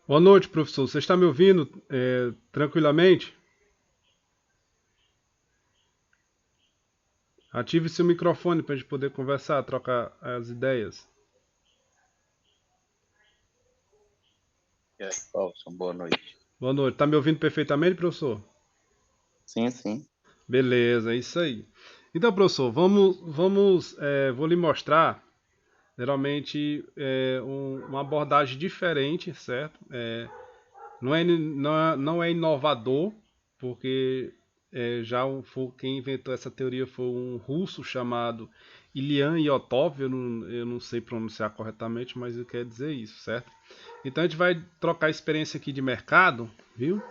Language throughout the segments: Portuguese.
Boa noite, professor. Você está me ouvindo tranquilamente? Ative seu microfone para a gente poder conversar, trocar as ideias. E aí, Paulson, boa noite. Boa noite. Está me ouvindo perfeitamente, professor? Sim, sim. Beleza, é isso aí. Então, professor, vou lhe mostrar, geralmente, uma abordagem diferente, certo? Não é inovador, porque quem inventou essa teoria foi um russo chamado Ilian Iotov, eu não sei pronunciar corretamente, mas eu quero dizer isso, certo? Então a gente vai trocar experiência aqui de mercado, viu?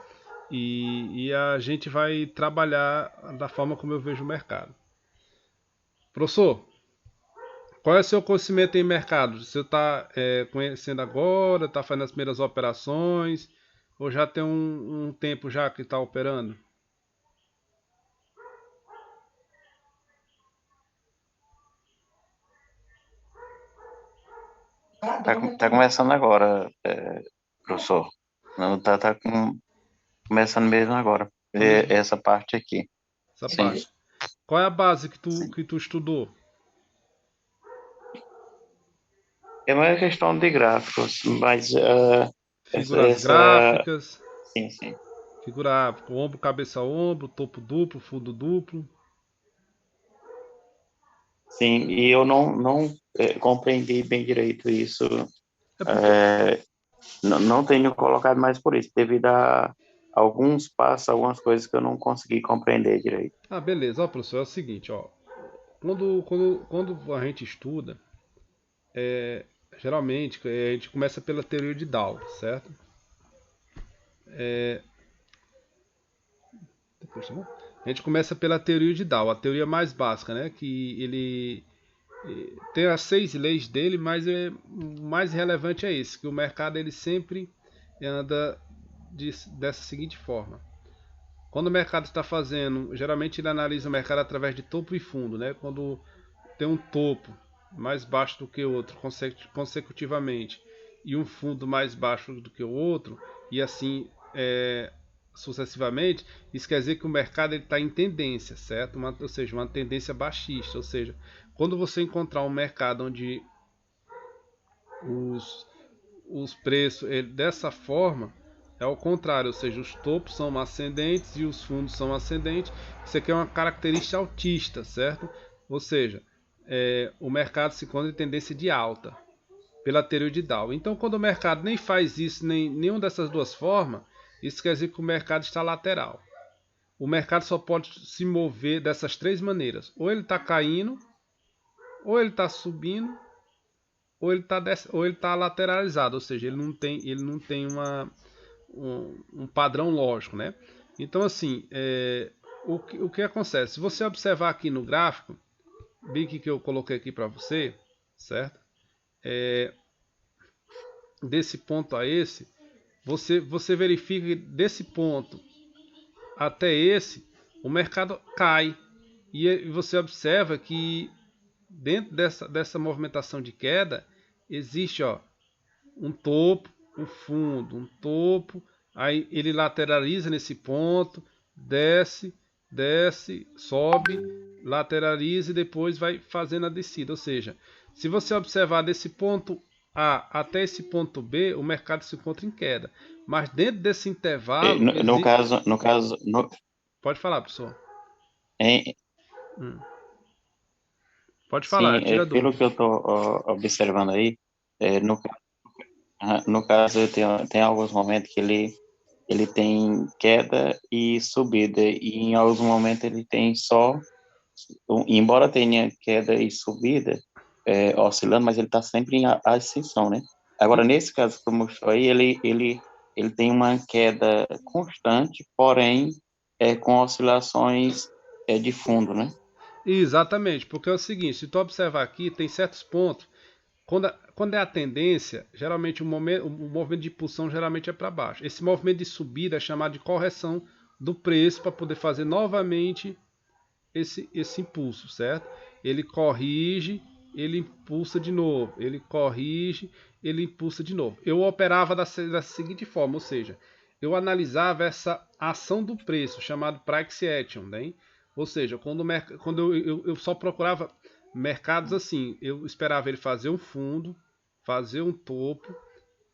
E a gente vai trabalhar da forma como eu vejo o mercado. Professor, qual é o seu conhecimento em mercado? Você está conhecendo agora, está fazendo as primeiras operações, ou já tem um tempo já que está operando? Tá começando agora, professor. Não, começando mesmo agora. Começo Essa parte aqui. essa Sim, parte. Qual é a base que tu, sim. que tu estudou? É uma questão de gráficos, mas Figuras essa. gráficas, Sim, sim. figura ombro, cabeça, ombro, topo duplo, fundo duplo. Sim, e eu não compreendi bem direito isso. É porque. É, não tenho colocado mais por isso, devido a alguns passos, algumas coisas que eu não consegui compreender direito. Ah, beleza. Ó, professor, é o seguinte, ó. Quando a gente estuda, geralmente a gente começa pela teoria de Dow, certo? A gente começa pela teoria de Dow, a teoria mais básica, né? Que ele tem as 6 leis dele, mas o mais relevante é esse, que o mercado ele sempre anda dessa seguinte forma. Quando o mercado está fazendo, geralmente ele analisa o mercado através de topo e fundo, né? Quando tem um topo mais baixo do que o outro consecutivamente e um fundo mais baixo do que o outro e assim sucessivamente, isso quer dizer que o mercado está em tendência, certo? Ou seja, uma tendência baixista. Ou seja, quando você encontrar um mercado onde os, os preços dessa forma, é o contrário, ou seja, os topos são ascendentes e os fundos são ascendentes. Isso aqui é uma característica altista, certo? Ou seja, o mercado se encontra em tendência de alta, pela teoria de Dow. Então, quando o mercado nem faz isso, nem nenhuma dessas duas formas, isso quer dizer que o mercado está lateral. O mercado só pode se mover dessas três maneiras: ou ele está caindo, ou ele está subindo, ou ele tá lateralizado, ou seja, ele não tem um padrão lógico, né? Então, assim, o que acontece? Se você observar aqui no gráfico, bem que eu coloquei aqui para você, certo? Desse ponto a esse, você verifica que desse ponto até esse, o mercado cai. E você observa que dentro dessa movimentação de queda, existe um topo, um fundo, um topo, aí ele lateraliza nesse ponto, desce, desce, sobe, lateraliza e depois vai fazendo a descida. Ou seja, se você observar desse ponto A até esse ponto B, o mercado se encontra em queda. Mas dentro desse intervalo, No caso, no caso, no, pode falar, pessoal. em, Hum. Pode falar, sim, tira a pelo dúvida. que eu estou observando aí, no caso tem alguns momentos que ele tem queda e subida, e em alguns momentos ele tem só, embora tenha queda e subida, oscilando, mas ele está sempre em ascensão, né? Agora, nesse caso que eu mostrou aí, ele tem uma queda constante, porém, com oscilações de fundo, né? Exatamente, porque é o seguinte, se tu observar aqui, tem certos pontos. Quando é a tendência, geralmente o movimento de impulsão geralmente é para baixo. Esse movimento de subida é chamado de correção do preço para poder fazer novamente esse impulso, certo? Ele corrige, ele impulsa de novo, ele corrige, ele impulsa de novo. Eu operava da seguinte forma, ou seja, eu analisava essa ação do preço, chamado price action, né? Ou seja, quando eu só procurava mercados assim, eu esperava ele fazer um fundo, fazer um topo,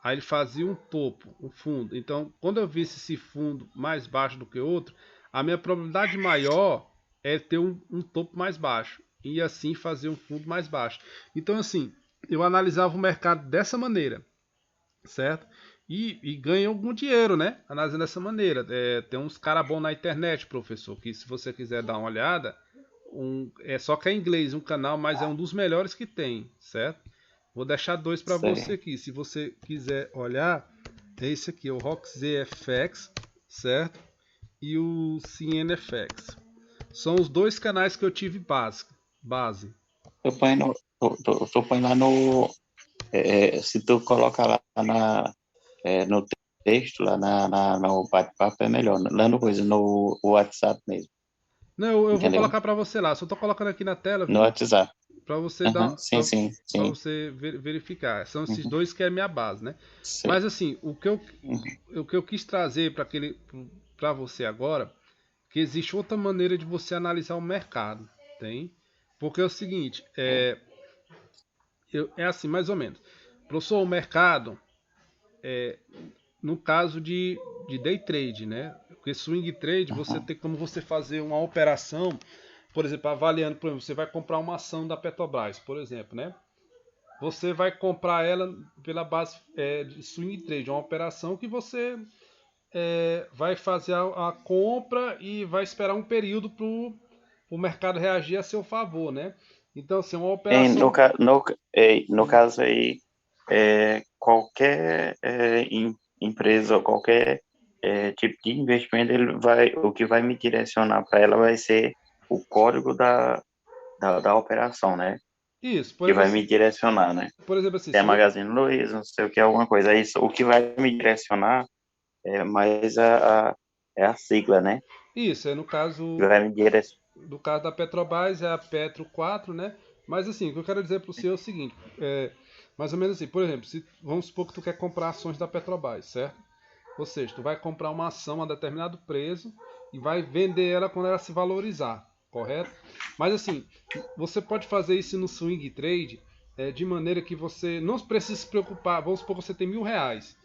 aí ele fazia um topo, um fundo. Então, quando eu visse esse fundo mais baixo do que outro, a minha probabilidade maior é ter um topo mais baixo e assim fazer um fundo mais baixo. Então, assim, eu analisava o mercado dessa maneira, certo? E ganha algum dinheiro, né? Analisando dessa maneira. Tem uns caras bons na internet, professor, que se você quiser dar uma olhada, só que é em inglês um canal, mas é um dos melhores que tem, certo? Vou deixar dois para você Sei. aqui. Se você quiser olhar, é esse aqui, o RockZFX, certo? E o CNFX. São os dois canais que eu tive base. Tu põe tu põe lá no. Se tu colocar lá no texto, lá no bate-papo, é melhor. Lá no coisa, no WhatsApp mesmo. Não, eu vou Entendeu? colocar para você lá. Só tô colocando aqui na tela, No viu? WhatsApp. Para você Aham, dar, sim, sim, para sim. você verificar. São esses Uhum, dois que é a minha base, né? sei. Mas assim, Uhum. o que eu quis trazer para você agora, que existe outra maneira de você analisar o mercado, tem? Porque é o seguinte, é assim, mais ou menos. Professor, o mercado, no caso de day trade, né? Porque swing trade, você Uhum. tem como você fazer uma operação, por exemplo, avaliando, por exemplo, você vai comprar uma ação da Petrobras, por exemplo, né? Você vai comprar ela pela base de swing trade, uma operação que você vai fazer a compra e vai esperar um período para o mercado reagir a seu favor, né? Então, assim, uma No, operação. no caso aí, qualquer empresa ou qualquer tipo de investimento, o que vai me direcionar para ela vai ser o código da operação, né? Isso, Que vai me direcionar, né? por exemplo assim, Se é se vo- Magazine Luiza, não sei o que, alguma coisa. Isso, o que vai me direcionar é mais é a sigla, né? isso é no Que caso vai me direcionar. do caso da Petrobras é a Petro 4, né? Mas assim, o que eu quero dizer para o senhor é o seguinte, mais ou menos assim, por exemplo, vamos supor que tu quer comprar ações da Petrobras, certo? Ou seja, tu vai comprar uma ação a determinado preço e vai vender ela quando ela se valorizar, correto? Mas assim, você pode fazer isso no swing trade de maneira que você não precisa se preocupar. Vamos supor que você tem R$ 1.000.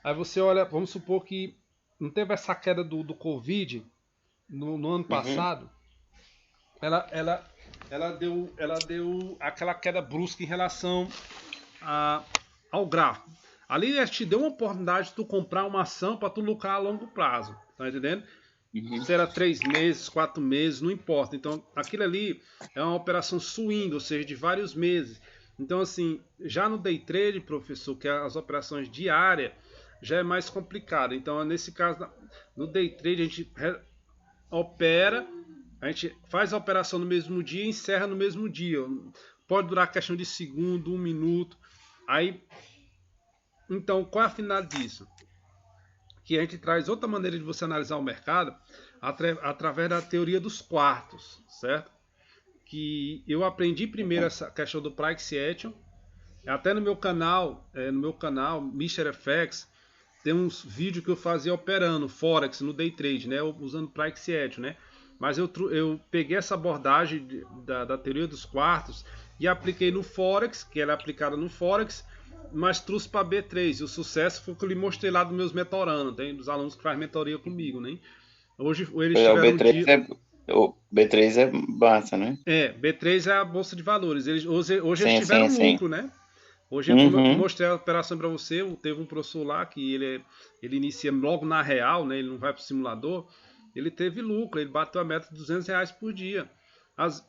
Aí você olha, vamos supor que não teve essa queda do Covid no ano Uhum, passado. Ela, ela, ela deu aquela queda brusca em relação a, ao gráfico. Ali ele te deu uma oportunidade de tu comprar uma ação para tu lucrar a longo prazo, tá entendendo? uhum. Se era 3 meses, 4 meses, não importa. Então aquilo ali é uma operação swing, ou seja, de vários meses. Então assim, já no day trade, professor, que é as operações diárias, já é mais complicado. Então nesse caso, no day trade a gente opera, a gente faz a operação no mesmo dia e encerra no mesmo dia. Pode durar questão de segundo, 1 minuto. Aí, então, qual é a finalidade disso? Que a gente traz outra maneira de você analisar o mercado através da teoria dos quartos, certo? Que eu aprendi primeiro essa questão do price action. Até no meu canal, Mr. FX, tem uns vídeos que eu fazia operando Forex no day trade, né? Usando price action, né? Mas eu peguei essa abordagem da teoria dos quartos e apliquei no Forex, que ela é aplicada no Forex, mas trouxe para B3. E o sucesso foi o que eu lhe mostrei lá dos meus metoranos, tem dos alunos que fazem mentoria comigo, né? Hoje eles O tiveram um B3 dia. o B3 é massa, né? B3 é a bolsa de valores. Hoje eles Sim, sim, tiveram sim. lucro, né? Hoje, como eu Uhum. mostrei a operação para você, teve um professor lá que ele inicia logo na real, né? Ele não vai para o simulador. Ele teve lucro, ele bateu a meta de R$ 200 por dia.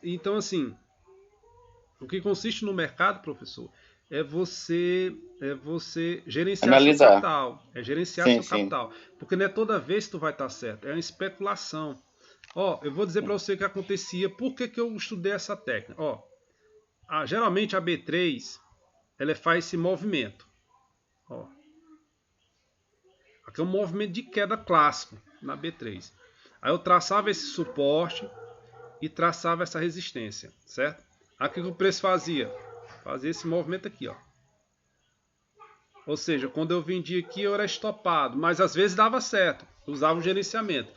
Então, assim, o que consiste no mercado, professor, é você gerenciar seu Analisar. capital. É gerenciar Sim, seu sim. capital. Porque não é toda vez que tu vai estar certo, é uma especulação. Ó, eu vou dizer para você o que acontecia, por que, que eu estudei essa técnica. Ó, geralmente a B3 ela faz esse movimento. Ó, aqui é um movimento de queda clássico na B3. Aí eu traçava esse suporte e traçava essa resistência, certo? Aqui o que o preço fazia? Fazia esse movimento aqui, ó. Ou seja, quando eu vendia aqui eu era estopado, mas às vezes dava certo, usava o gerenciamento.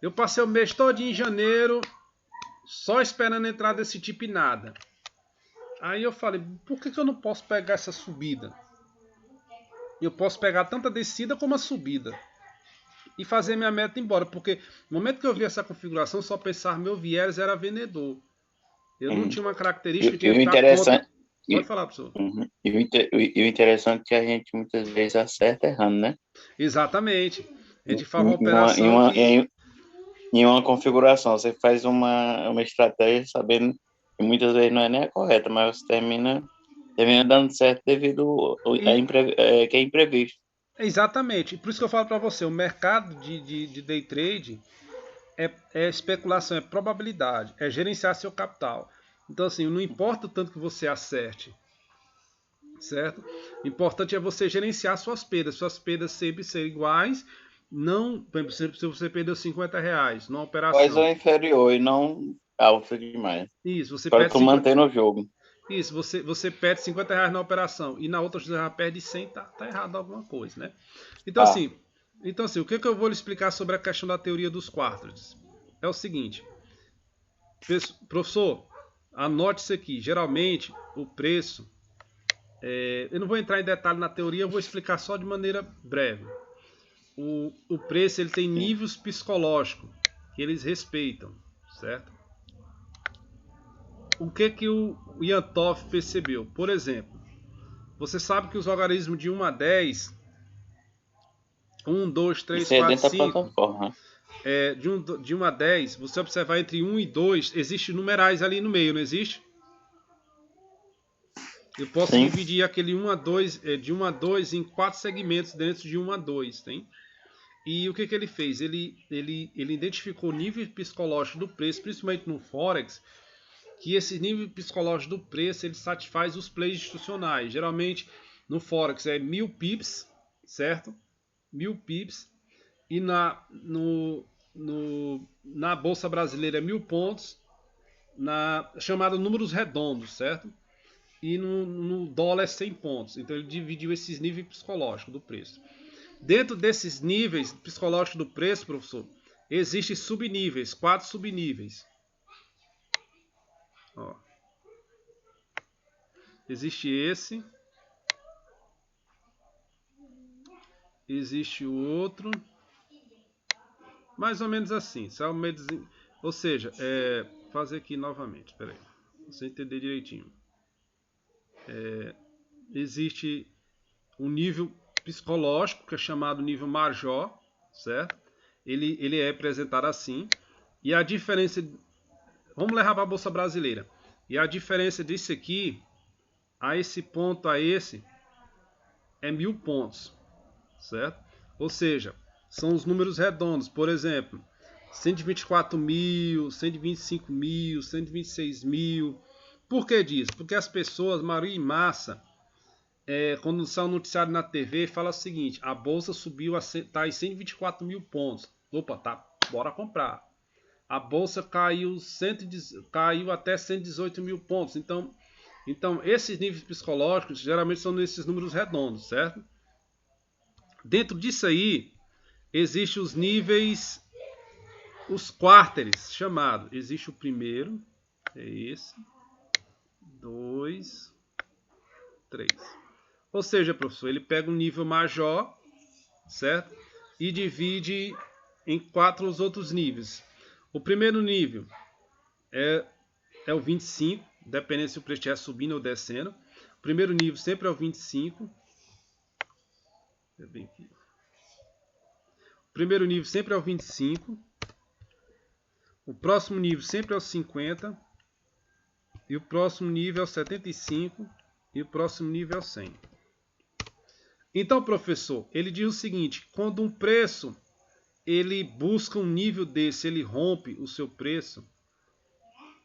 Eu passei o mês todo em janeiro só esperando entrar desse tipo e nada. Aí eu falei, por que eu não posso pegar essa subida? Eu posso pegar tanto a descida como a subida e fazer minha meta embora, porque no momento que eu vi essa configuração, só pensar meu viés era vendedor. Eu não tinha uma característica que E ia o ficar contra. interessante, Pode e, falar, professor. e o interessante é que a gente muitas vezes acerta errando, né? Exatamente. A gente faz uma Em uma, em operação uma, que. em uma configuração, você faz uma estratégia sabendo que muitas vezes não é nem a correta, mas você termina dando certo devido E, que é imprevisto. exatamente. Por isso que eu falo para você, o mercado de day trade é especulação, é probabilidade, é gerenciar seu capital. Então, assim, não importa o tanto que você acerte, certo? O importante é você gerenciar suas perdas sempre serem iguais. Não, por exemplo, se você perdeu R$ 50 numa Quais operação, é inferior e não alto demais. isso, você Para perde tu 50, manter no jogo. isso, você perde R$ 50 na operação e na outra você já perde 100, tá errado alguma coisa, né? Então Ah, assim, o que eu vou lhe explicar sobre a questão da teoria dos quartos? É o seguinte, professor, anote isso aqui. Geralmente o preço, eu não vou entrar em detalhe na teoria, eu vou explicar só de maneira breve. O preço ele tem sim. níveis psicológicos que eles respeitam, certo? O que o Ian Toff percebeu? Por exemplo, você sabe que os algarismos de 1 a 10, 1, 2, 3, Isso é 4, dentro da 5, plataforma. de 1 a 10, você observar entre 1 e 2, existem numerais ali no meio, não existe? Eu posso Sim, dividir aquele 1 a 2, de 1 a 2 em 4 segmentos dentro de 1 a 2, tem? E o que ele fez? Ele identificou o nível psicológico do preço, principalmente no Forex, que esse nível psicológico do preço ele satisfaz os plays institucionais. Geralmente no Forex é 1000 pips, certo? 1000 pips. E na Bolsa Brasileira é 1000 pontos, na chamada números redondos, certo? E no dólar é 100 pontos. Então ele dividiu esses níveis psicológicos do preço. Dentro desses níveis psicológicos do preço, professor, existem subníveis, 4 subníveis. Ó. Existe esse, existe o outro, mais ou menos assim. Ou seja, fazer aqui novamente, espera aí, pra você entender direitinho. Existe um nível psicológico que é chamado nível major, certo? Ele é apresentado assim. E a diferença, vamos levar para a bolsa brasileira. E a diferença disso aqui a esse ponto a esse é 1000 pontos, certo? Ou seja, são os números redondos. Por exemplo, 124 mil, 125 mil, 126 mil. Por que disso? Porque as pessoas, maioria em massa, quando sai um noticiário na TV, fala o seguinte: a bolsa subiu, está em 124 mil pontos. Opa, tá, bora comprar. A bolsa caiu até 118 mil pontos. Então, esses níveis psicológicos geralmente são nesses números redondos, certo? Dentro disso aí, existem os níveis, os quarteres, chamado. Existe o primeiro, é esse, 2, 3. Ou seja, professor, ele pega um nível major, certo? E divide em 4 os outros níveis. O primeiro nível é o 25, dependendo se o preço estiver subindo ou descendo. O primeiro nível sempre é o 25. O primeiro nível sempre é o 25. O próximo nível sempre é o 50. E o próximo nível é o 75. E o próximo nível é o 100. Então, professor, ele diz o seguinte: quando um preço ele busca um nível desse, ele rompe o seu preço,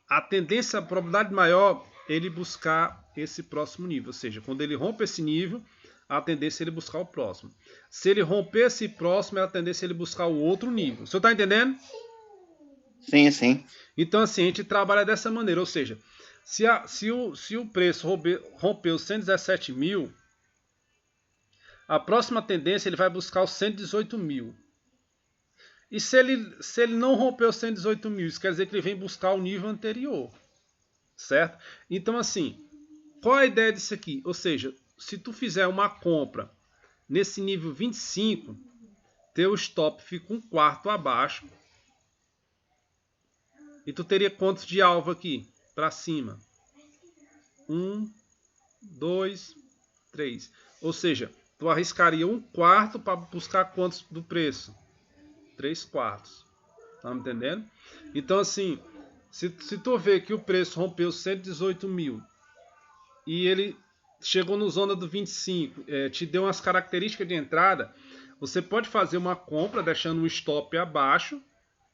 a tendência, a probabilidade maior é ele buscar esse próximo nível. Ou seja, quando ele rompe esse nível, a tendência é ele buscar o próximo. Se ele romper esse próximo, a tendência é ele buscar o outro nível. O senhor está entendendo? sim, sim. Então, assim, a gente trabalha dessa maneira. Ou seja, se o preço rompeu 117 mil, a próxima tendência ele vai buscar os 118 mil. E se ele não rompeu os 118 mil, isso quer dizer que ele vem buscar o nível anterior. Certo? Então assim, qual a ideia disso aqui? Ou seja, se tu fizer uma compra nesse nível 25, teu stop fica um quarto abaixo. E tu teria quantos de alvo aqui? Para cima. 1, 2, 3. Ou seja, tu arriscaria um quarto para buscar quantos do preço? 3 quartos. Tá me entendendo? Então assim, se tu vê que o preço rompeu 118 mil e ele chegou no zona do 25, te deu umas características de entrada, você pode fazer uma compra deixando um stop abaixo,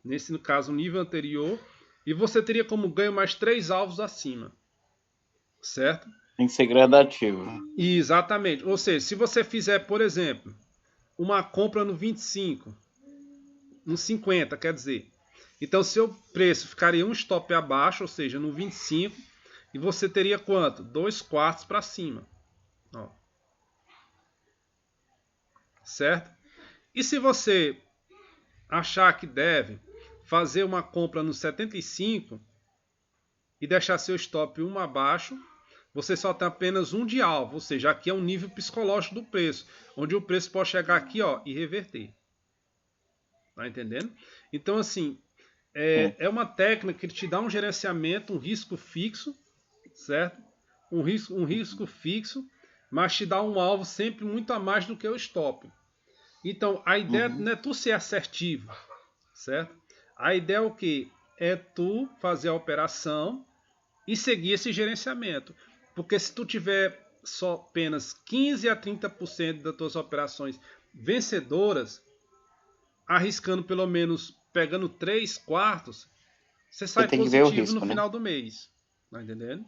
nesse no caso o nível anterior, e você teria como ganho mais 3 alvos acima. Certo? Tem que ser gradativo. Exatamente. Ou seja, se você fizer, por exemplo, uma compra no 25, no 50, quer dizer. Então, seu preço ficaria um stop abaixo, ou seja, no 25, e você teria quanto? 2 quartos para cima. Ó. Certo? E se você achar que deve fazer uma compra no 75 e deixar seu stop um abaixo, você só tem apenas um de alvo, ou seja, aqui é um nível psicológico do preço, onde o preço pode chegar aqui, ó, e reverter. Tá entendendo? Então, assim, é uma técnica que te dá um gerenciamento, um risco fixo, certo? Um risco fixo, mas te dá um alvo sempre muito a mais do que o stop. Então, a ideia não é tu ser assertivo, certo? A ideia é o quê? É tu fazer a operação e seguir esse gerenciamento. Porque se tu tiver só apenas 15 a 30% das tuas operações vencedoras, arriscando pelo menos, pegando 3 quartos, você Você sai tem que ver o positivo no risco, né? final do mês. Tá entendendo?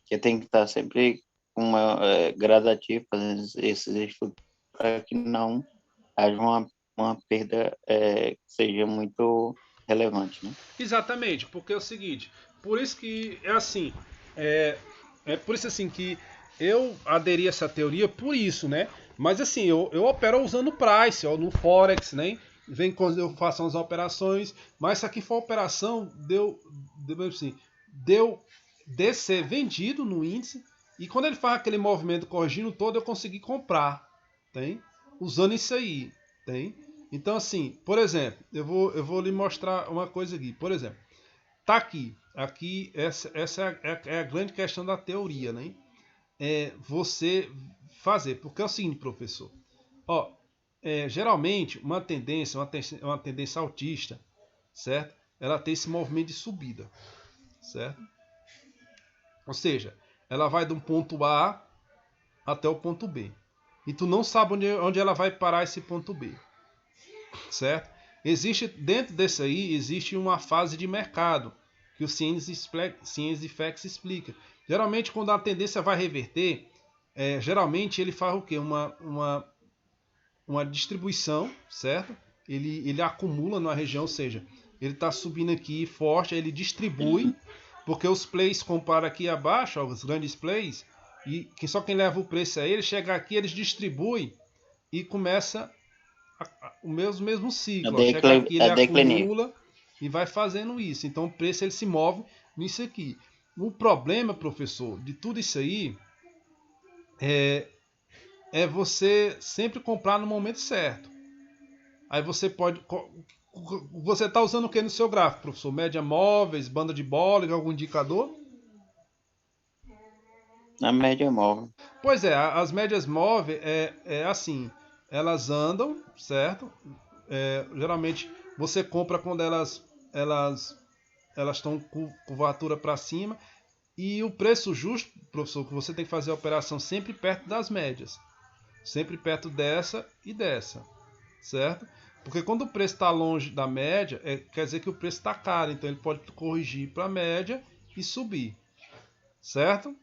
Você tem que estar sempre com uma gradativo, fazendo esses estudos para que não haja uma perda que seja muito relevante, né? Exatamente, porque é o seguinte, por isso que é assim, é, é por isso assim que eu aderi a essa teoria por isso, né? Mas assim, eu opero usando price, ó, no Forex, né? Vem quando eu faço as operações, mas isso aqui foi uma operação, deu de ser vendido no índice, e quando ele faz aquele movimento corrigindo todo, eu consegui comprar, tem? Usando isso aí, tem? Então, assim, por exemplo, eu vou lhe mostrar uma coisa aqui. Por exemplo, tá aqui. Aqui, essa é a grande questão da teoria, né? É você fazer. Porque é o seguinte, professor. Ó, geralmente, uma tendência altista, certo? Ela tem esse movimento de subida, certo? Ou seja, ela vai de um ponto A até o ponto B. E tu não sabe onde ela vai parar esse ponto B. Certo? Existe dentro desse aí existe uma fase de mercado que o Ciência Effects explica. Geralmente quando a tendência vai reverter, geralmente ele faz o quê? Uma distribuição, certo? Ele acumula na região, ou seja, ele está subindo aqui forte, ele distribui, porque os plays comparam aqui abaixo, ó, os grandes plays, e que só quem leva o preço é ele, chega aqui, eles distribuem e começa o mesmo ciclo. Ó. Chega aqui, ele acumula e vai fazendo isso. Então o preço ele se move nisso aqui. O problema, professor, de tudo isso aí é você sempre comprar no momento certo. Aí você pode. Você está usando o que no seu gráfico, professor? Média móveis, banda de Bollinger, algum indicador? Na média móvel. Pois é, as médias móveis é assim, elas andam, certo? Geralmente você compra quando elas estão com curvatura para cima, e o preço justo, professor, que você tem que fazer a operação sempre perto das médias, sempre perto dessa e dessa, certo? Porque quando o preço está longe da média, quer dizer que o preço está caro, então ele pode corrigir para a média e subir, certo?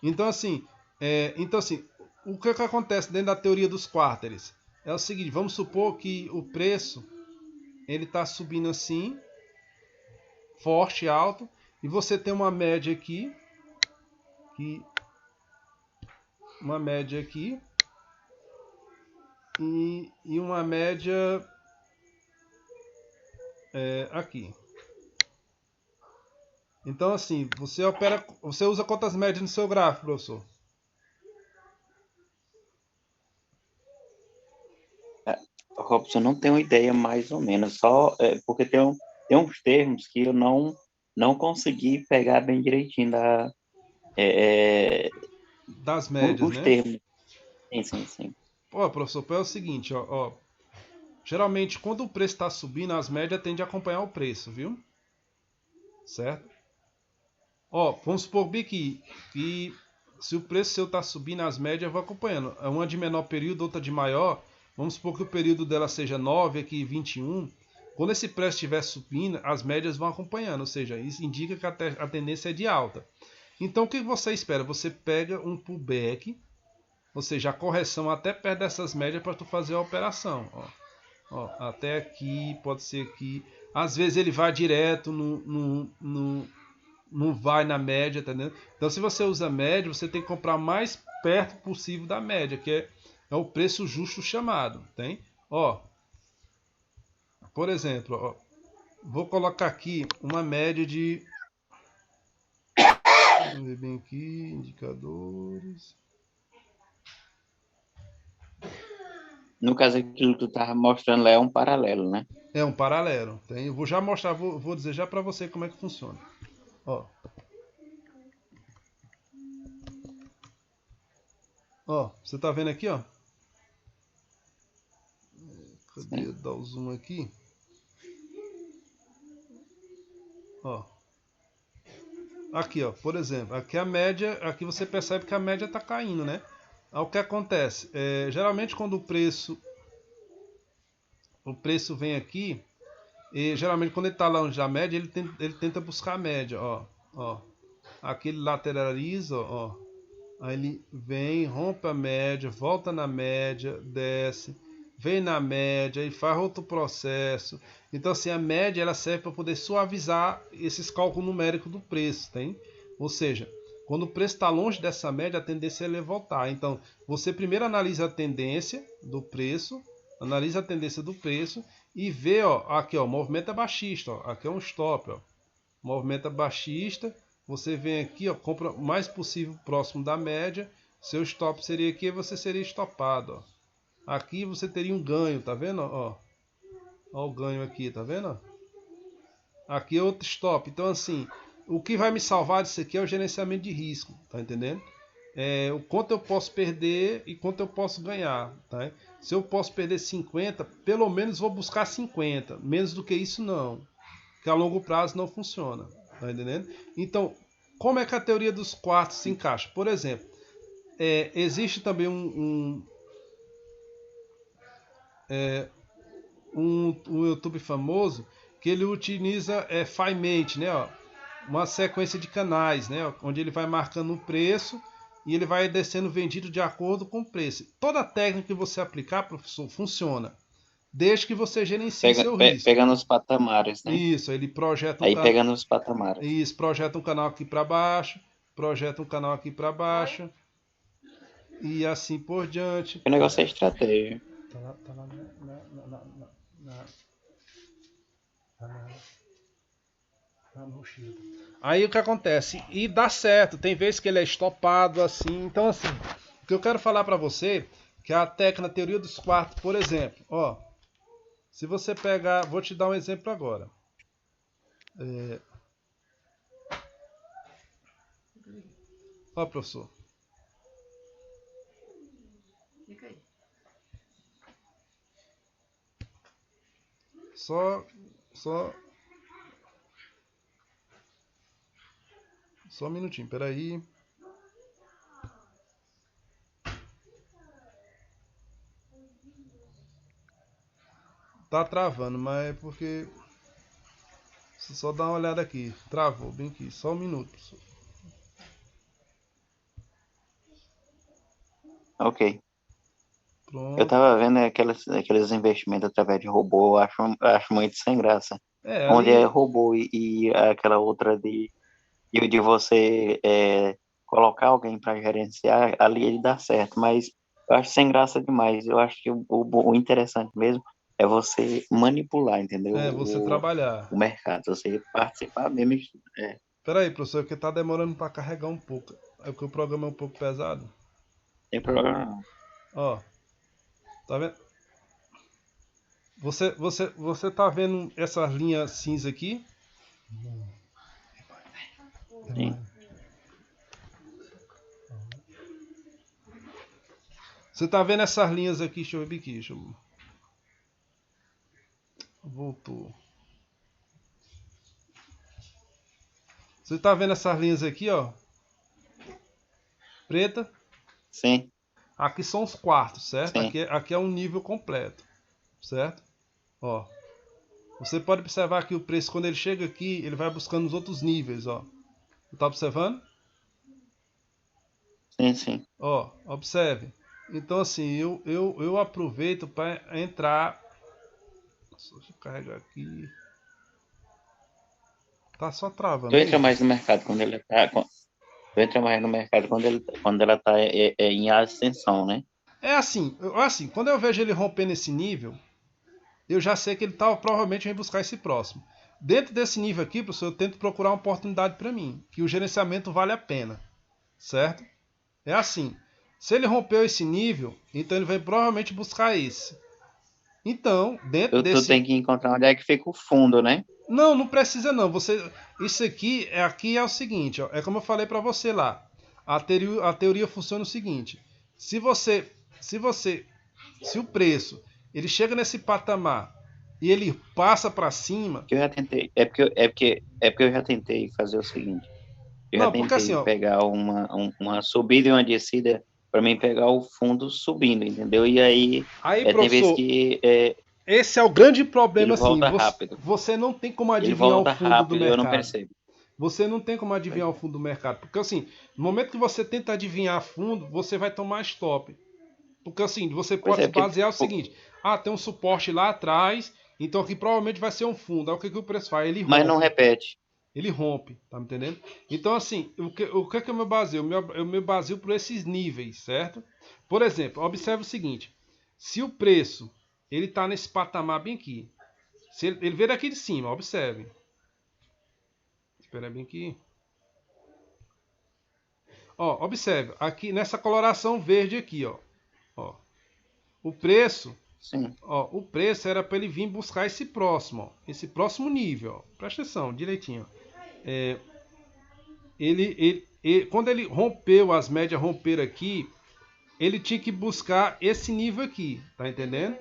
Então assim, o que acontece dentro da teoria dos quarteres? É o seguinte, vamos supor que o preço ele está subindo assim, forte, alto, e você tem uma média aqui, que uma média aqui e uma média aqui. Então, assim, você usa quantas médias no seu gráfico, professor? Robson, eu não tenho ideia mais ou menos, só porque tem uns termos que eu não consegui pegar bem direitinho Das médias, os né? termos. Sim, sim, sim. Ó, professor, é o seguinte, ó. Geralmente, quando o preço está subindo, as médias tendem a acompanhar o preço, viu? Certo? Ó, vamos supor bem que se o preço seu está subindo, as médias vão acompanhando. Uma de menor período, outra de maior. Vamos supor que o período dela seja 9, aqui 21. Quando esse preço estiver subindo, as médias vão acompanhando. Ou seja, isso indica que a tendência é de alta. Então, o que você espera? Você pega um pullback, ou seja, a correção até perto dessas médias para tu fazer a operação. Ó, até aqui, pode ser aqui. Às vezes ele vai direto não vai na média, tá entendendo? Então, se você usa média, você tem que comprar mais perto possível da média, que é o preço justo chamado, tem? Ó, por exemplo, ó, vou colocar aqui uma média de, vamos ver bem aqui, indicadores. No caso, aquilo que tu estava mostrando lá é um paralelo, né? É um paralelo, tem? Eu vou já mostrar, vou dizer já para você como é que funciona. Ó, você tá vendo aqui, ó? Cadê? Sim. Dar o zoom aqui. Ó. Aqui, ó, por exemplo, aqui a média, aqui você percebe que a média está caindo, né? Aí o que acontece? Geralmente quando o preço vem aqui, e geralmente quando ele está longe da média, ele tenta buscar a média, ó. Aqui ele lateraliza, ó. Aí ele vem, rompe a média, volta na média, desce, vem na média e faz outro processo. Então assim, a média ela serve para poder suavizar esses cálculos numéricos do preço, tem? Ou seja, quando o preço está longe dessa média, a tendência é ele voltar. Então, você primeiro analisa a tendência do preço, analisa a tendência do preço e vê, ó, aqui, ó, movimento é baixista, ó, aqui é um stop, ó, movimento é baixista. Você vem aqui, ó, compra o mais possível próximo da média. Seu stop seria aqui e você seria estopado. Ó. Aqui você teria um ganho, tá vendo? Ó, ó o ganho aqui, tá vendo? Aqui é outro stop. Então, assim, o que vai me salvar disso aqui é o gerenciamento de risco, tá entendendo? O quanto eu posso perder e quanto eu posso ganhar, tá? Se eu posso perder 50, pelo menos vou buscar 50. Menos do que isso, não. Que a longo prazo não funciona. Tá entendendo? Então, como é que a teoria dos quartos se encaixa? Por exemplo, existe também um YouTube famoso que ele utiliza Fimente, né? Ó, uma sequência de canais, né? Onde ele vai marcando o preço e ele vai descendo vendido de acordo com o preço. Toda técnica que você aplicar, professor, funciona. Desde que você gerencie seu risco. Pegando os patamares, né? Isso, ele projeta um Aí canal. pegando os patamares. Isso, projeta um canal aqui para baixo, projeta um canal aqui para baixo e assim por diante. O negócio é estratégia. Tá lá na mochila. Aí o que acontece? E dá certo, tem vezes que ele é estopado assim. Então assim, o que eu quero falar para você que a técnica teoria dos quartos, por exemplo, ó, se você pegar, vou te dar um exemplo agora. Ó, professor. Só um minutinho, peraí. Tá travando, mas é porque. Só dá uma olhada aqui. Travou, bem aqui. Só um minuto. Ok. Eu Pronto. tava vendo aqueles investimentos através de robô, eu acho muito sem graça. Onde é Ali. robô e aquela outra de você colocar alguém para gerenciar, ali ele dá certo, mas eu acho sem graça demais. Eu acho que o interessante mesmo é você manipular, entendeu? É, você trabalhar. O mercado, você participar mesmo. Pera aí, professor, porque tá demorando para carregar um pouco. É porque o programa é um pouco pesado. Tem problema não. Ó, tá vendo? Você tá vendo essas linhas cinza aqui? Sim, Você tá vendo essas linhas aqui? Deixa eu ver aqui. Voltou. Você tá vendo essas linhas aqui, ó? Preta. sim, Aqui são os quartos, certo? sim. Aqui é um nível completo, certo? Ó. Você pode observar que o preço, quando ele chega aqui, ele vai buscando os outros níveis, ó. Tá observando? Sim, sim. Ó, observe. Então, assim, eu aproveito para entrar. Deixa eu carregar aqui. Tá só Tu travando aí, entra mais no professor. mercado quando ele tá. Tu entra mais no mercado quando ela tá em ascensão, né? É assim, quando eu vejo ele rompendo esse nível, eu já sei que ele tá, provavelmente vai buscar esse próximo. Dentro desse nível aqui, professor, eu tento procurar uma oportunidade para mim, que o gerenciamento vale a pena, certo? É assim. Se ele rompeu esse nível, então ele vai provavelmente buscar esse. Então, dentro Tu desse. tem que encontrar onde é que fica o fundo, né? Não, não precisa não. Isso aqui é o seguinte, ó, é como eu falei para você lá. A teoria funciona o seguinte: se você, se você, se o preço ele chega nesse patamar e ele passa para cima, Que eu já tentei. É porque eu já tentei fazer o seguinte. Eu já não, porque assim, tentei ó, pegar uma subida e uma descida para mim pegar o fundo subindo, entendeu? E aí aí tem vezes professor, que esse é o grande ele problema assim. volta Você, rápido. você não tem como Ele adivinhar o volta fundo do rápido e eu não mercado. percebo. Você não tem como Pois adivinhar o é. fundo do mercado. Porque assim, no momento que você tenta adivinhar fundo, você vai tomar stop. Porque assim, você Pois pode é, se porque basear no seguinte: ah, tem um suporte lá atrás, então aqui provavelmente vai ser um fundo. Aí o que, que o preço faz? Ele mas não rompe. repete. Ele rompe, tá me entendendo? Então, assim, o que eu me baseio? Eu me baseio por esses níveis, certo? Por exemplo, observe o seguinte: se o preço ele tá nesse patamar bem aqui, se ele veio daqui de cima, observe. Espera bem aqui. Ó, observe, aqui nessa coloração verde aqui, ó. O preço, Sim, o preço era para ele vir buscar esse próximo, esse próximo nível, ó. Presta atenção, direitinho. É, quando ele rompeu, as médias romperam aqui, ele tinha que buscar esse nível aqui, tá entendendo?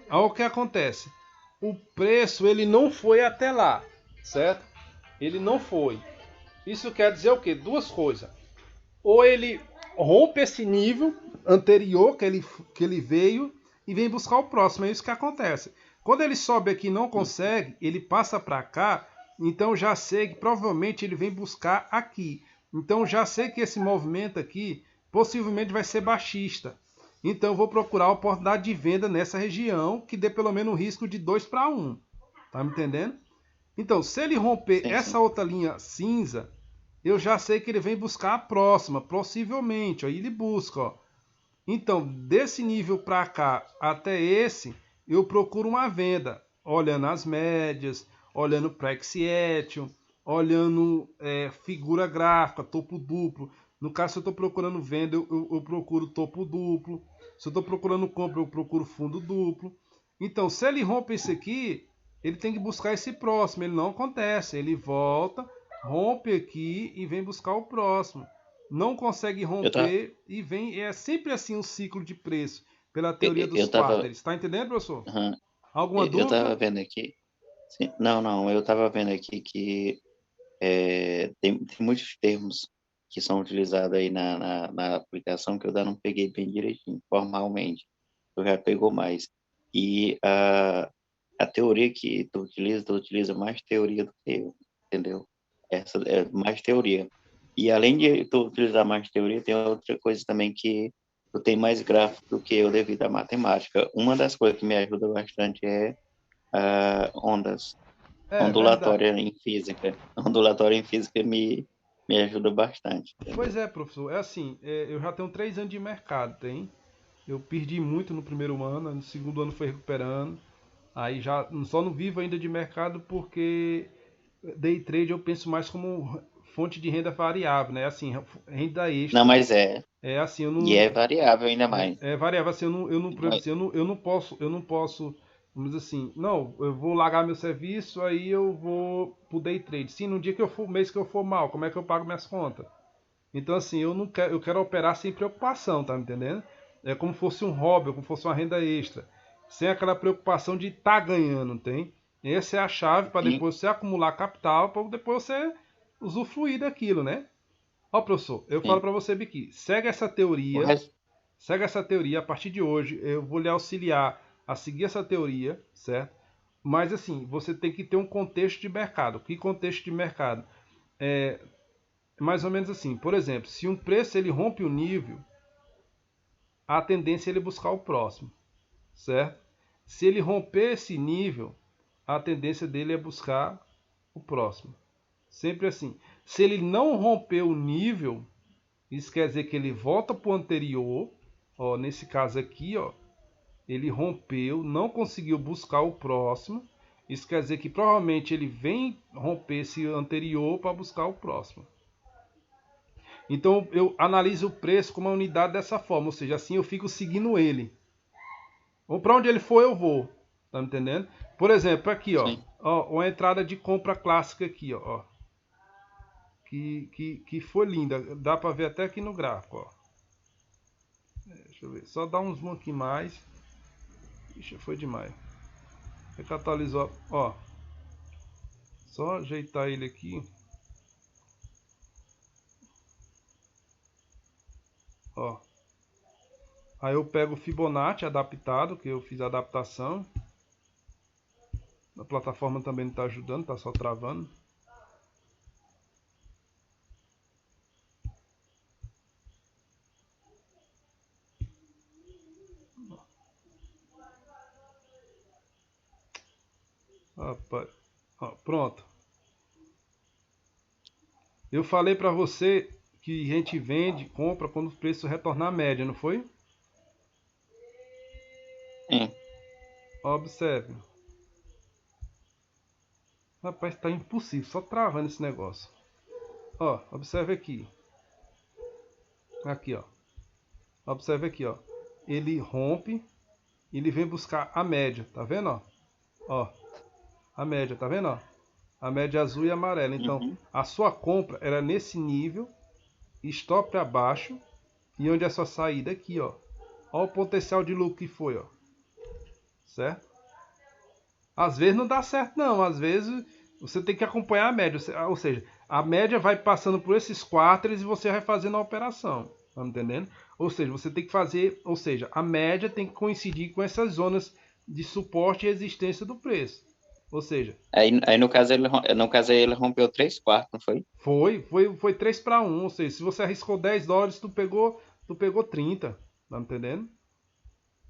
Aí o que acontece? O preço ele não foi até lá, certo? Ele não foi. Isso quer dizer o quê? Duas coisas. Ou ele rompe esse nível anterior que ele veio e vem buscar o próximo. É isso que acontece. Quando ele sobe aqui e não consegue, ele passa para cá, então já sei que provavelmente ele vem buscar aqui. Então já sei que esse movimento aqui possivelmente vai ser baixista. Então eu vou procurar a oportunidade de venda nessa região que dê pelo menos um risco de 2 para 1. Tá me entendendo? Então, se ele romper sim, essa sim. outra linha cinza, eu já sei que ele vem buscar a próxima, possivelmente. Aí ele busca, ó. Então, desse nível para cá até esse, eu procuro uma venda, olhando as médias, olhando Prexiation, olhando figura gráfica, topo duplo. No caso, se eu estou procurando venda, eu procuro topo duplo. Se eu estou procurando compra, eu procuro fundo duplo. Então, se ele rompe esse aqui, ele tem que buscar esse próximo. Ele não acontece. Ele volta, rompe aqui e vem buscar o próximo. Não consegue Eu tava, romper e vem. É sempre assim um ciclo de preço, pela eu, teoria dos eu tava, quarters. Está entendendo, professor? aham, Alguma eu dúvida? tava vendo aqui. Sim, não, não, eu tava vendo aqui que tem muitos termos que são utilizados aí na aplicação que eu ainda não peguei bem direitinho, formalmente. Tu já pegou mais. E a teoria que tu utiliza mais teoria do que eu, entendeu? Essa é mais teoria. E além de tu utilizar mais teoria, tem outra coisa também que tu tem mais gráfico do que eu devido à matemática. Uma das coisas que me ajuda bastante é ondas É verdade. ondulatória em física. Ondulatória em física Me ajuda bastante, Pois entendeu? é, professor. É assim, eu já tenho 3 anos de mercado, tem? Eu perdi muito no primeiro ano, no segundo ano foi recuperando. Aí já só não vivo ainda de mercado porque day trade eu penso mais como fonte de renda variável, né? Assim, renda Não, extra. mas é. É assim, eu E é não. variável ainda mais. É variável, assim, por exemplo, assim, eu não posso, vamos dizer assim, não, eu vou largar meu serviço, aí eu vou pro day trade. Sim, no dia que eu for, mês que eu for mal, como é que eu pago minhas contas? Então, assim, eu não quero, eu quero operar sem preocupação, tá me entendendo? É como fosse um hobby, como fosse uma renda extra. Sem aquela preocupação de estar ganhando, tem? Essa é a chave para Sim, depois você acumular capital, para depois você usufruir daquilo, né? Ó, professor, eu falo sim. para você, Biqui, O resto, segue essa teoria, a partir de hoje eu vou lhe auxiliar a seguir essa teoria, certo? Mas assim, você tem que ter um contexto de mercado. Que contexto de mercado? É mais ou menos assim, por exemplo, se um preço ele rompe o nível, a tendência é ele buscar o próximo, certo? Se ele romper esse nível, a tendência dele é buscar o próximo. Sempre assim. Se ele não romper o nível, isso quer dizer que ele volta para o anterior. Ó, nesse caso aqui, ó, ele rompeu, não conseguiu buscar o próximo. Isso quer dizer que provavelmente ele vem romper esse anterior para buscar o próximo. Então eu analiso o preço como uma unidade dessa forma, ou seja, assim eu fico seguindo ele. Ou para onde ele for, eu vou. Tá me entendendo? Por exemplo, aqui, ó, sim. ó uma entrada de compra clássica aqui, ó, que foi linda. Dá para ver até aqui no gráfico, ó. Deixa eu ver. Só dar um zoom aqui mais. Ixi, foi demais. Recatalisou, ó. Só ajeitar ele aqui, ó. Aí eu pego o Fibonacci adaptado, que eu fiz a adaptação. A plataforma também não está ajudando, está só travando. Rapaz. Ó, pronto. Eu falei para você que a gente vende, compra quando o preço retornar à média, não foi? Sim. Observe. Rapaz, tá impossível, só travando esse negócio. Ó, observe aqui. Aqui, ó. Observe aqui, ó. Ele rompe, ele vem buscar a média, tá vendo, ó? Ó, a média, tá vendo, ó? A média azul e amarela. Então, Uhum. a sua compra era nesse nível, stop abaixo, e onde é a sua saída aqui, ó. Ó o potencial de lucro que foi, ó. Certo? Às vezes não dá certo, não. Às vezes você tem que acompanhar a média. Ou seja, a média vai passando por esses quartos e você vai fazendo a operação. Tá me entendendo? Ou seja, você tem que fazer. Ou seja, a média tem que coincidir com essas zonas de suporte e resistência do preço. Ou seja, Aí no caso no caso aí ele rompeu 3/4, não foi? foi 3 para um. Ou seja, se você arriscou US$ 10, tu pegou 30. Tá me entendendo?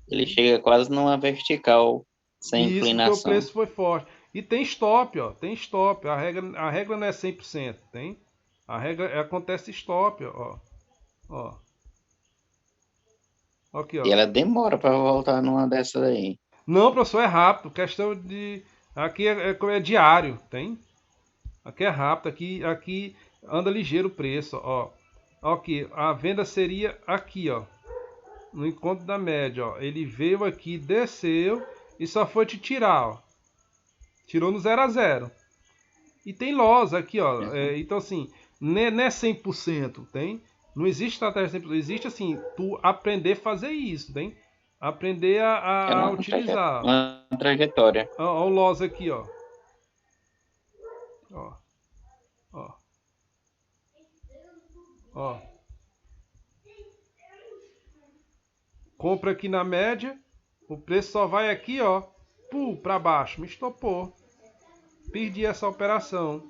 Ele chega quase numa vertical sem E isso porque o inclinação. preço foi forte. E tem stop, ó. Tem stop. A regra não é 100%, tem? A regra acontece stop, ó. Ó. Aqui, E ó. ela demora para voltar numa dessas aí. Não, professor, é rápido. Questão de. Aqui é diário, tem? Aqui é rápido. Aqui anda ligeiro o preço, ó. Aqui, a venda seria aqui, ó. No encontro da média, ó. Ele veio aqui, desceu e só foi te tirar, ó. Tirou no 0 a 0. E tem loss aqui, ó. Uhum. Então, assim, não é 100%, tem? Não existe estratégia 100%. Existe, assim, tu aprender a fazer isso, tem? Aprender É a utilizar. uma trajetória. Ó, o loss aqui, ó. Ó, ó, ó. Compra aqui na média. O preço só vai aqui, ó. Pra baixo. Me estopou. Perdi essa operação.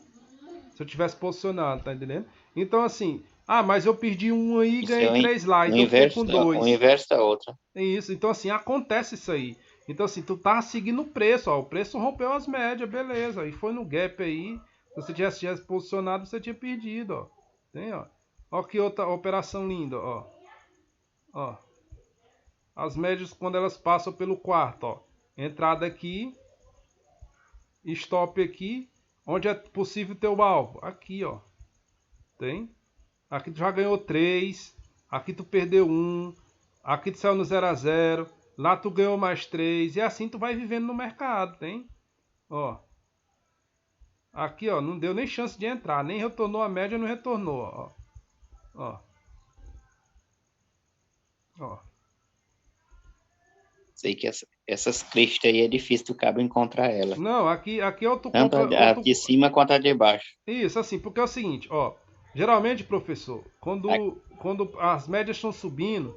Se eu tivesse posicionado, tá entendendo? Então, assim, mas eu perdi um aí e Isso é ganhei três lá, então eu fiquei com o dois. inverso da outra. É isso. Então, assim, acontece isso aí. Então, assim, tu tá seguindo o preço, ó. O preço rompeu as médias, beleza. E foi no gap aí. Se você tivesse posicionado, você tinha perdido, ó. Tem, ó. Ó que outra operação linda, ó. Ó. As médias quando elas passam pelo quarto, ó. Entrada aqui, stop aqui, onde é possível ter o alvo. Aqui, ó. Tem? Aqui tu já ganhou 3, aqui tu perdeu 1, aqui tu saiu no 0 a 0, lá tu ganhou mais 3 e assim tu vai vivendo no mercado, tem? Ó. Aqui, ó, não deu nem chance de entrar, nem retornou a média, não retornou, ó. Ó. Ó. Sei que essas cristas aí é difícil do cabo encontrar ela. Não, aqui é tu Tanto compra, a de cima quanto a de baixo. Isso, assim, porque é o seguinte, ó. Geralmente, professor, quando as médias estão subindo,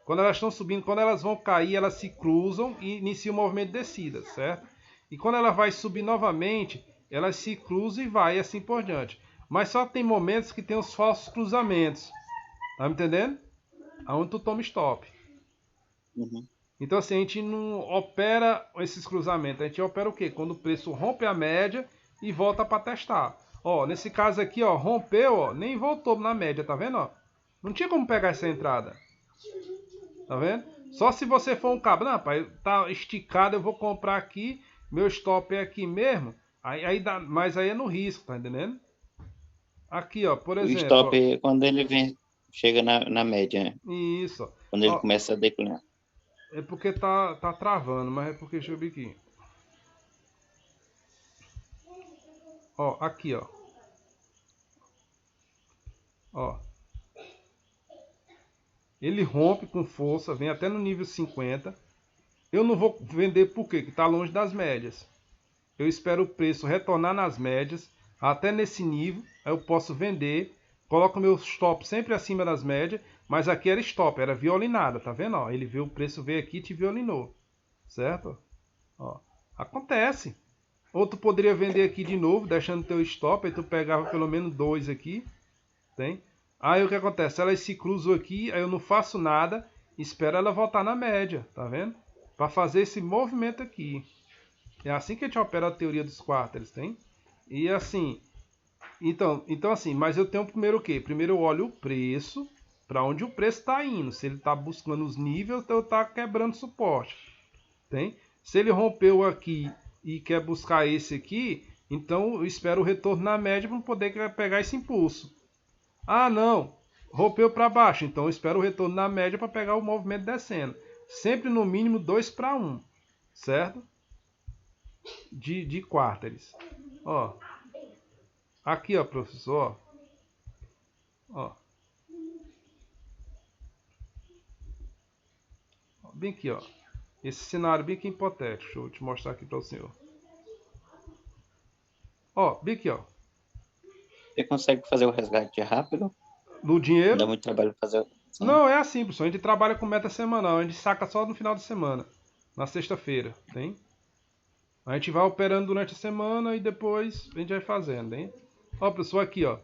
quando elas estão subindo, quando elas vão cair, elas se cruzam e iniciam o movimento de descida, certo? E quando ela vai subir novamente, elas se cruzam e vai e assim por diante. Mas só tem momentos que tem os falsos cruzamentos. Tá me entendendo? Aonde tu toma stop. Uhum. Então assim, a gente não opera esses cruzamentos. A gente opera o quê? Quando o preço rompe a média e volta para testar. Ó, nesse caso aqui, ó, rompeu, ó, nem voltou na média, tá vendo, ó? Não tinha como pegar essa entrada. Tá vendo? Só se você for um cabo, não, pai, tá esticado, eu vou comprar aqui, meu stop é aqui mesmo. Aí dá, mas aí é no risco, tá entendendo? Aqui, ó, por O stop, exemplo, quando ele vem, chega na média, né? ó, isso, Quando ele ó, começa a declinar. é porque tá travando, mas é porque deixa eu ver aqui. Ó, aqui, ó. Ó. Ele rompe com força, vem até no nível 50. Eu não vou vender por quê? Que está longe das médias. Eu espero o preço retornar nas médias, até nesse nível, aí eu posso vender. Coloco meu stop sempre acima das médias, mas aqui era stop, era violinada, tá vendo? Ó, ele viu o preço, veio aqui e te violinou, certo? Ó, acontece. Ou tu poderia vender aqui de novo, deixando teu stop, aí tu pegava pelo menos 2 aqui, tem? Aí o que acontece? Elas se cruzam aqui, aí eu não faço nada, espero ela voltar na média, tá vendo? Para fazer esse movimento aqui. É assim que a gente opera a teoria dos quarters, tem? E assim, então assim, mas eu tenho primeiro o quê? Primeiro eu olho o preço, para onde o preço está indo. Se ele está buscando os níveis, ou está quebrando suporte, tem? Se ele rompeu aqui e quer buscar esse aqui, então eu espero o retorno na média para poder pegar esse impulso. Ah, não. Rompeu para baixo. Então eu espero o retorno na média para pegar o movimento descendo. Sempre no mínimo 2 para 1. Certo? De quarteres. Ó. Aqui, ó, professor. Ó. Bem aqui, ó. Esse cenário bem aqui hipotético. Deixa eu te mostrar aqui para o senhor. Ó, bem aqui, ó. Você consegue fazer o resgate rápido? No Não dá dinheiro. muito trabalho fazer. Sim. Não, é assim, professor. A gente trabalha com meta semanal. A gente saca só no final de semana. Na sexta-feira. Tem? A gente vai operando durante a semana e depois a gente vai fazendo, hein? Ó, pessoal, aqui, ó.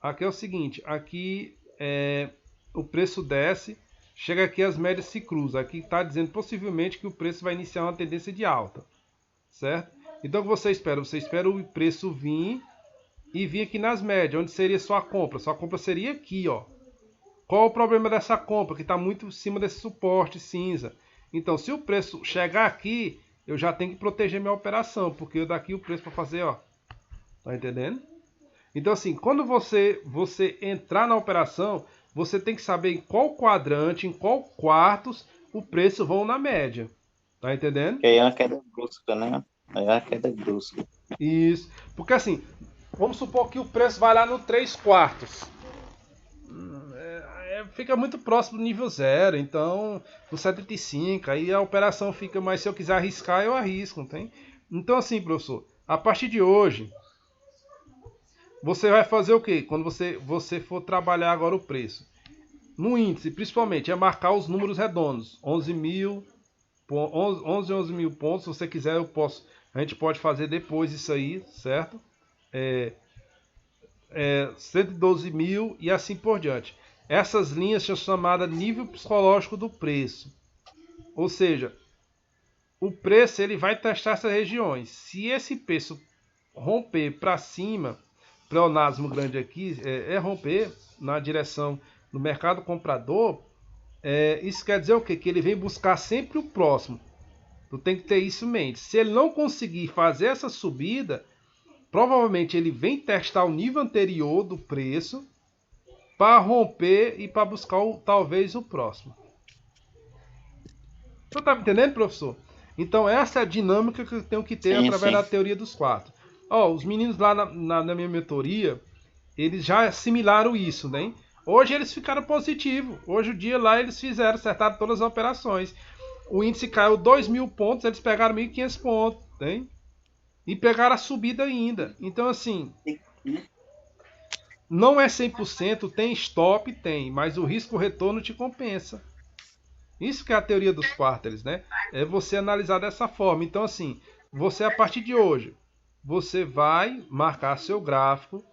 Aqui é o seguinte, aqui o preço desce, chega aqui as médias se cruzam. Aqui está dizendo possivelmente que o preço vai iniciar uma tendência de alta, certo? Então o que você espera? Você espera o preço vir e vir aqui nas médias, onde seria sua compra. Sua compra seria aqui, ó. Qual o problema dessa compra? Que está muito em cima desse suporte cinza. Então, se o preço chegar aqui, eu já tenho que proteger minha operação, porque eu daqui o preço para fazer, ó. Tá entendendo? Então, assim, quando você entrar na operação, você tem que saber em qual quadrante, em qual quartos o preço vão na média. Tá entendendo? Que aí é uma queda brusca, né? Aí é uma queda brusca. Isso. Porque assim, vamos supor que o preço vai lá no 3 quartos. Fica muito próximo do nível zero, então no 75, aí a operação fica, mas se eu quiser arriscar, eu arrisco, não tem? Então assim, professor, a partir de hoje, você vai fazer o quê? Quando você for trabalhar agora o preço. No índice, principalmente, é marcar os números redondos. 11 mil, 11 mil pontos. Se você quiser, a gente pode fazer depois isso aí, certo? 112 mil e assim por diante. Essas linhas são chamadas nível psicológico do preço. Ou seja, o preço ele vai testar essas regiões. Se esse preço romper para cima, pleonasmo grande aqui, é romper na direção do mercado comprador. Isso quer dizer o quê? Que ele vem buscar sempre o próximo. Tu tem que ter isso em mente. Se ele não conseguir fazer essa subida, provavelmente ele vem testar o nível anterior do preço para romper e para buscar talvez o próximo. Você tá me entendendo, professor? Então essa é a dinâmica que eu tenho que ter através da teoria dos quatro. Os meninos lá na minha mentoria, eles já assimilaram isso, né? Hoje eles ficaram positivos. Hoje o dia lá eles fizeram, acertaram todas as operações. O índice caiu 2.000 pontos, eles pegaram 1.500 pontos, né? E pegaram a subida ainda. Então assim, não é 100%, tem stop, tem, mas o risco-retorno te compensa. Isso que é a teoria dos quarters, né? É você analisar dessa forma. Então assim, você a partir de hoje, você vai marcar seu gráfico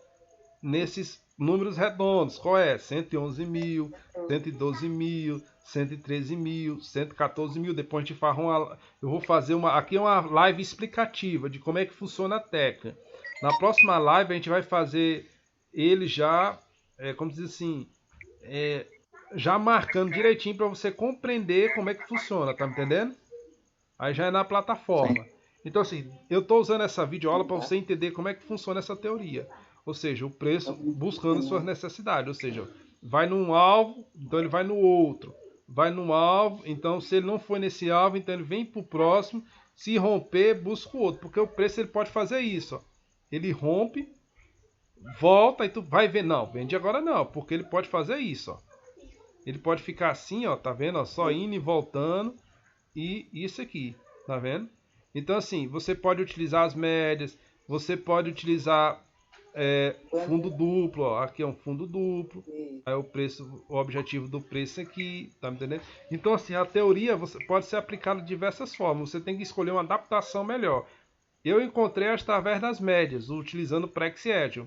nesses números redondos. Qual é? 111 mil, 112 mil, 113 mil, 114 mil. Depois a gente faz eu vou fazer aqui uma live explicativa de como é que funciona a técnica. Na próxima live a gente vai fazer ele já, como diz assim, já marcando direitinho para você compreender como é que funciona, tá me entendendo? Aí já é na plataforma. Sim. Então assim, eu estou usando essa videoaula para você entender como é que funciona essa teoria. Ou seja, o preço buscando suas necessidades. Ou seja, vai num alvo, então ele vai no outro. Vai num alvo, então se ele não for nesse alvo, então ele vem para o próximo. Se romper, busca o outro. Porque o preço ele pode fazer isso. Ó. Ele rompe, volta e tu vai ver. Não, vende agora não, porque ele pode fazer isso. Ó. Ele pode ficar assim, ó, tá vendo? Ó, só indo e voltando. E isso aqui, tá vendo? Então assim, você pode utilizar as médias, você pode utilizar fundo duplo, ó. Aqui é um fundo duplo, aí o objetivo do preço aqui, tá me entendendo? Então assim, a teoria pode ser aplicada de diversas formas, você tem que escolher uma adaptação melhor. Eu encontrei através das médias, utilizando o Prexedge.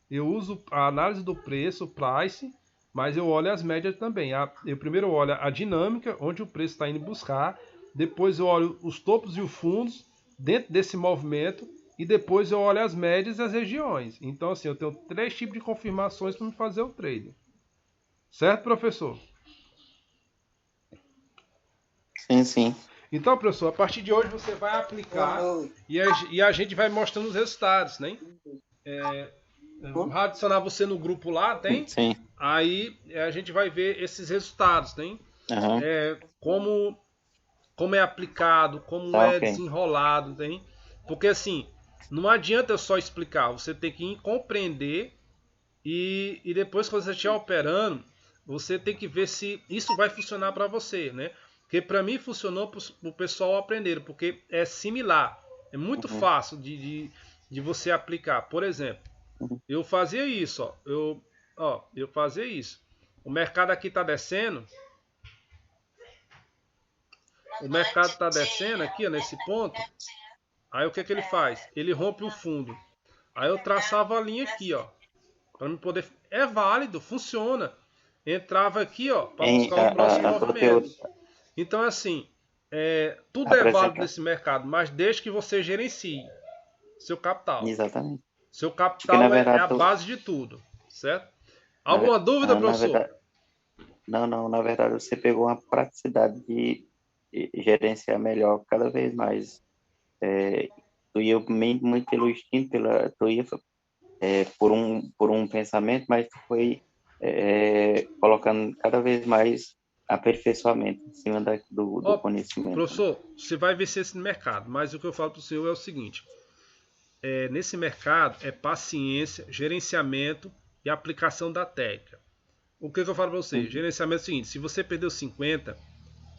Eu uso a análise do preço, o price, mas eu olho as médias também. Eu primeiro olho a dinâmica, onde o preço está indo buscar. Depois eu olho os topos e os fundos dentro desse movimento. E depois eu olho as médias e as regiões. Então, assim, eu tenho 3 tipos de confirmações para me fazer o trade. Certo, professor? Sim, sim. Então, professor, a partir de hoje você vai aplicar e a gente vai mostrando os resultados, né? Vou adicionar você no grupo lá, tem? Sim. Aí a gente vai ver esses resultados, tem? Uhum. Como é aplicado, como é desenrolado, tem? Porque assim, não adianta eu só explicar, você tem que compreender e depois quando você estiver operando, você tem que ver se isso vai funcionar para você, né? Porque para mim funcionou para o pessoal aprender, porque é similar, é muito fácil de você aplicar. Por exemplo, eu fazia isso, eu fazia isso. O mercado aqui está descendo. O mercado está descendo aqui, ó, nesse ponto. Aí o que ele faz? Ele rompe o fundo. Aí eu traçava a linha aqui, ó, para me poder. É válido, funciona. Entrava aqui, ó, para buscar o próximo movimento. Então assim, tudo é válido nesse mercado, mas desde que você gerencie seu capital. Exatamente. Seu capital é a base de tudo, certo? Alguma dúvida, professor? Não, na verdade você pegou uma praticidade de gerenciar melhor cada vez mais. Tu ia muito pelo instinto, tu ia por um pensamento, mas tu foi colocando cada vez mais aperfeiçoamento em cima do conhecimento. Professor, você vai vencer esse mercado, mas o que eu falo para o senhor é o seguinte: nesse mercado é paciência, gerenciamento e aplicação da técnica. O que eu falo para você? Gerenciamento é o seguinte: se você perdeu 50,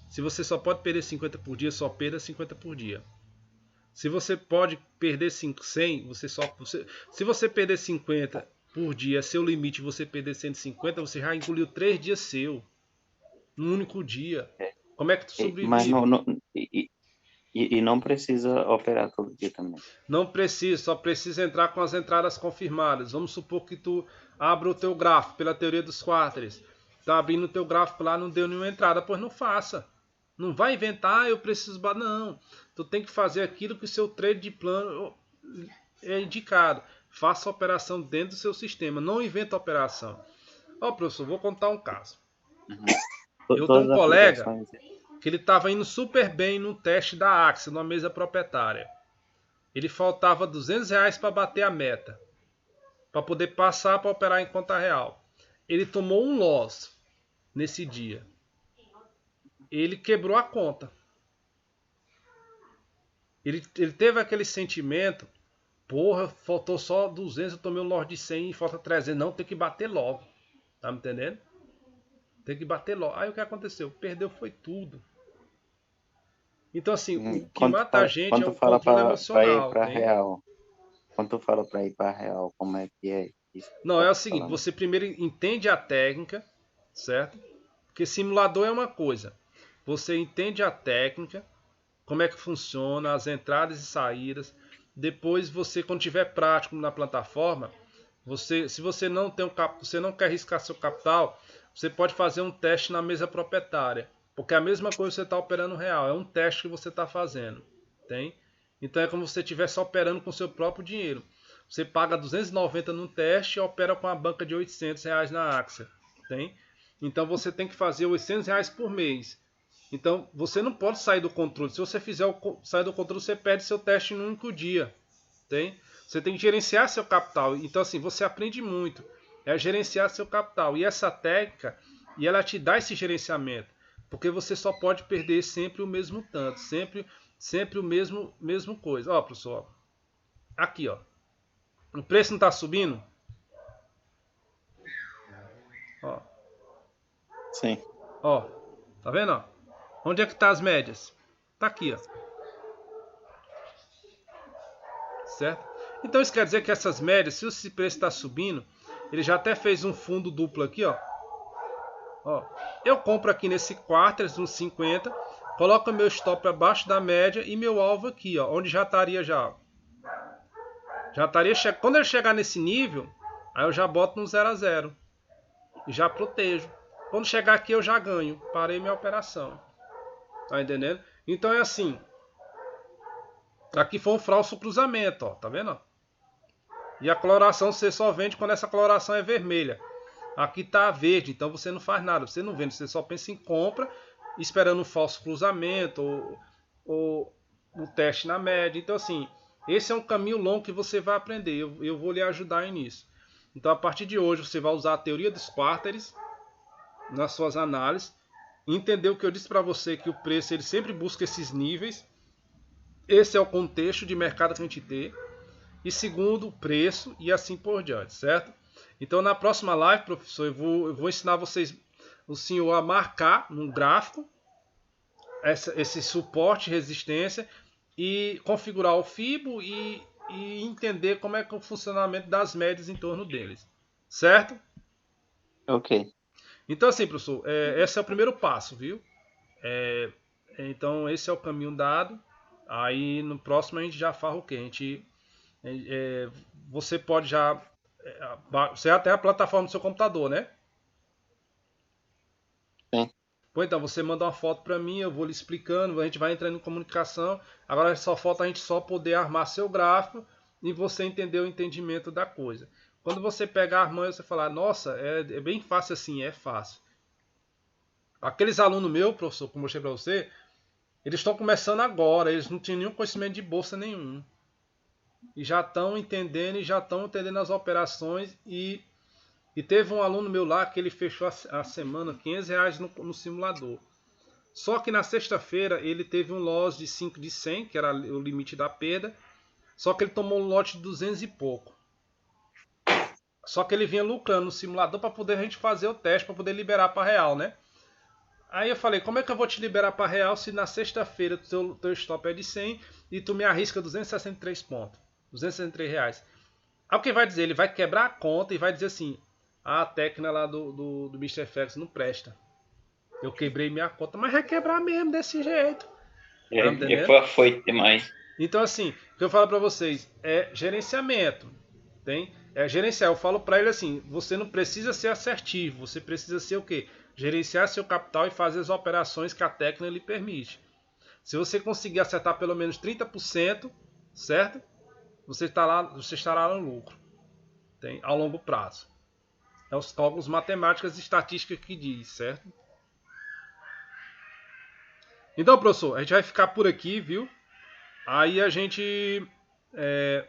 se você só pode perder 50 por dia, só perda 50 por dia. Se você pode perder 100, se você perder 50 por dia, seu limite, você perder 150, você já engoliu 3 dias seu, num único dia. Como é que tu sobrevive? Mas e não precisa operar todo dia também. Não precisa, só precisa entrar com as entradas confirmadas. Vamos supor que tu abra o teu gráfico pela teoria dos quarters. Tá abrindo o teu gráfico lá, não deu nenhuma entrada, pois não faça. Não vai inventar, eu preciso... Não, tu tem que fazer aquilo que o seu trade de plano é indicado. faça a operação dentro do seu sistema. Não inventa a operação. Ó, professor, vou contar um caso. Eu tenho um Todas as colega aplicações. que ele estava indo super bem no teste da Axia, numa mesa proprietária. Ele faltava R$ 200 para bater a meta, para poder passar para operar em conta real. Ele tomou um loss nesse dia. Ele quebrou a conta. Ele teve aquele sentimento, porra, faltou só 200, eu tomei um loss de 100 e falta 300. Não, tem que bater logo. Tá me entendendo? Tem que bater logo. Aí o que aconteceu? Perdeu foi tudo. Então assim, o que mata a gente é o controle emocional. Para real. Quando tu fala para ir para real, como é que é isso? Não, é o seguinte, você primeiro entende a técnica, certo? Porque simulador é uma coisa. Você entende a técnica, como é que funciona, as entradas e saídas. Depois você, quando tiver prático na plataforma, se você não tem você não quer arriscar seu capital, você pode fazer um teste na mesa proprietária. Porque é a mesma coisa que você está operando real, é um teste que você está fazendo. Tem? Então é como se você estivesse operando com seu próprio dinheiro. Você paga 290 no teste e opera com a banca de R$ 800 na Axia. Tem? Então você tem que fazer R$ 800 por mês. Então você não pode sair do controle. Se você sair do controle, você perde seu teste em um único dia. Tem? Você tem que gerenciar seu capital. Então assim, você aprende muito. É gerenciar seu capital. E essa técnica, e ela te dá esse gerenciamento. Porque você só pode perder sempre o mesmo tanto. Sempre o mesmo coisa. Ó, professor. Aqui, ó. O preço não está subindo? Ó. Sim. Ó. Tá vendo, ó? Onde é que tá as médias? Tá aqui, ó. Certo? Então isso quer dizer que essas médias, se o preço está subindo, ele já até fez um fundo duplo aqui, ó. Ó. Eu compro aqui nesse quarters, no 50, coloco meu stop abaixo da média e meu alvo aqui, ó, onde já estaria já. Já estaria quando ele chegar nesse nível, aí eu já boto no 0 a 0 e já protejo. Quando chegar aqui eu já ganho, parei minha operação. Tá entendendo? Então é assim. Aqui foi um falso cruzamento, ó, tá vendo? E a coloração você só vende quando essa coloração é vermelha. Aqui tá verde, então você não faz nada, você não vende, você só pensa em compra, esperando um falso cruzamento ou um teste na média. Então assim, esse é um caminho longo que você vai aprender, eu vou lhe ajudar nisso. Então a partir de hoje você vai usar a teoria dos quarters nas suas análises, entender o que eu disse para você, que o preço ele sempre busca esses níveis. Esse é o contexto de mercado que a gente tem. E segundo, o preço e assim por diante, certo? Então na próxima live, professor, eu vou ensinar o senhor a marcar num gráfico esse suporte, resistência e configurar o FIBO e entender como é que é o funcionamento das médias em torno deles, certo? Ok. Então assim, professor, esse é o primeiro passo, viu? Então esse é o caminho dado. Aí no próximo a gente já fala o que? Você pode já... Você já tem a plataforma do seu computador, né? Sim. Bom, então você manda uma foto para mim, eu vou lhe explicando, a gente vai entrando em comunicação. Agora só falta a gente só poder armar seu gráfico e você entender o entendimento da coisa. Quando você pegar armando, você falar, nossa, é bem fácil assim, é fácil. Aqueles alunos meus, professor, como eu mostrei para você, eles estão começando agora, eles não tinham nenhum conhecimento de bolsa nenhum. E já estão entendendo as operações e teve um aluno meu lá que ele fechou a semana R$ 500 no simulador. Só que na sexta-feira ele teve um loss de 5 de 100, que era o limite da perda. Só que ele tomou um lote de 200 e pouco. Só que ele vinha lucrando no simulador para poder a gente fazer o teste, para poder liberar para real, né? Aí eu falei, como é que eu vou te liberar para real se na sexta-feira o teu stop é de 100 e tu me arrisca 263 pontos, 263 reais. Aí o que vai dizer? Ele vai quebrar a conta e vai dizer assim, a técnica lá do Mr. FX não presta. Eu quebrei minha conta, mas vai quebrar mesmo desse jeito. Tá foi demais. Então assim, o que eu falo para vocês é gerenciamento, tem? É gerenciar. Eu falo para ele assim, você não precisa ser assertivo, você precisa ser o quê? Gerenciar seu capital e fazer as operações que a técnica lhe permite. Se você conseguir acertar pelo menos 30%, certo? Você estará no lucro. Tem a longo prazo. É os cálculos matemáticos e estatística que diz, certo? Então, professor, a gente vai ficar por aqui, viu? Aí é,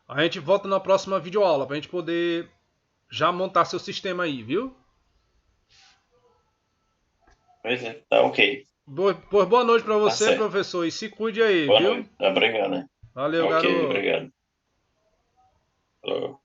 a gente volta na próxima videoaula para a gente poder já montar seu sistema aí, viu? Pois é, tá ok. Pois boa noite para Tá você, certo. professor, e se cuide aí, Boa viu? noite. Obrigado, né? Valeu, Ok, garoto. obrigado. Falou.